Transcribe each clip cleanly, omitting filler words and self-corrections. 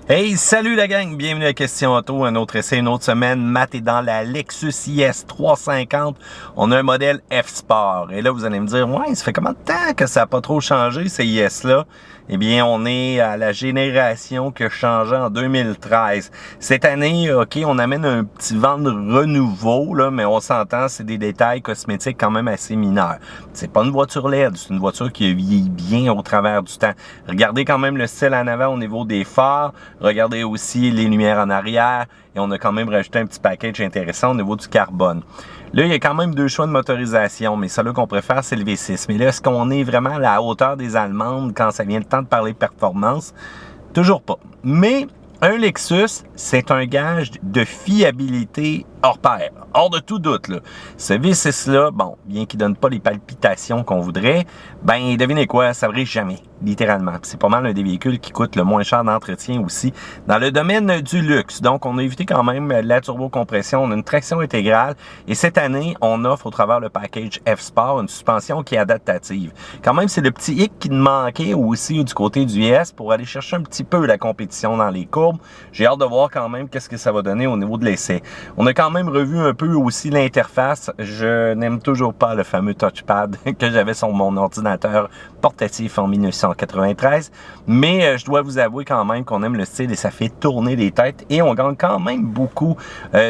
Hey, salut la gang! Bienvenue à Question Auto, un autre essai, une autre semaine. Matt est dans la Lexus IS 350. On a un modèle F-Sport. Et là, vous allez me dire, ouais, ça fait combien de temps que ça n'a pas trop changé, ces IS-là? Eh bien, on est à la génération qui a changé en 2013. Cette année, OK, on amène un petit vent de renouveau, là, mais on s'entend, c'est des détails cosmétiques quand même assez mineurs. C'est pas une voiture LED, c'est une voiture qui vieillit bien au travers du temps. Regardez quand même le style en avant au niveau des phares. Regardez aussi les lumières en arrière. Et on a quand même rajouté un petit package intéressant au niveau du carbone. Là, il y a quand même deux choix de motorisation, mais celui qu'on préfère, c'est le V6. Mais là, est-ce qu'on est vraiment à la hauteur des Allemandes quand ça vient le temps de parler performance? Toujours pas. Mais un Lexus, c'est un gage de fiabilité hors pair, hors de tout doute, là. Ce V6-là, bon, bien qu'il donne pas les palpitations qu'on voudrait, ben, devinez quoi, ça brille jamais, littéralement. Puis c'est pas mal un des véhicules qui coûte le moins cher d'entretien aussi dans le domaine du luxe. Donc, on a évité quand même la turbocompression, on a une traction intégrale et cette année, on offre au travers le package F-Sport une suspension qui est adaptative. Quand même, c'est le petit hic qui nous manquait aussi du côté du IS pour aller chercher un petit peu la compétition dans les courbes. J'ai hâte de voir quand même qu'est-ce que ça va donner au niveau de l'essai. On a quand même revu un peu aussi l'interface. Je n'aime toujours pas le fameux touchpad que j'avais sur mon ordinateur portatif en 1993, mais je dois vous avouer quand même qu'on aime le style et ça fait tourner les têtes et on gagne quand même beaucoup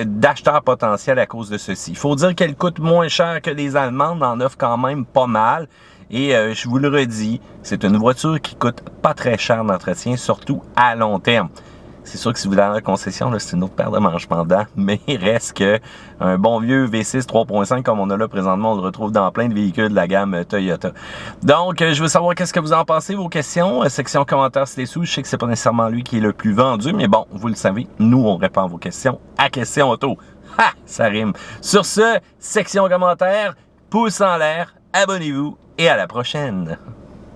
d'acheteurs potentiels à cause de ceci. Il faut dire qu'elle coûte moins cher que les Allemandes, en offre quand même pas mal. Et je vous le redis, c'est une voiture qui coûte pas très cher d'entretien, surtout à long terme. C'est sûr que si vous allez à la concession, là, c'est une autre paire de manches pendant, mais il reste que un bon vieux V6 3.5 comme on a là présentement, on le retrouve dans plein de véhicules de la gamme Toyota. Donc, je veux savoir qu'est-ce que vous en pensez, vos questions. Section commentaires ci-dessous. Je sais que c'est pas nécessairement lui qui est le plus vendu, mais bon, vous le savez, nous, on répond à vos questions à Question Auto. Ha! Ça rime. Sur ce, section commentaires, pouce en l'air, abonnez-vous et à la prochaine.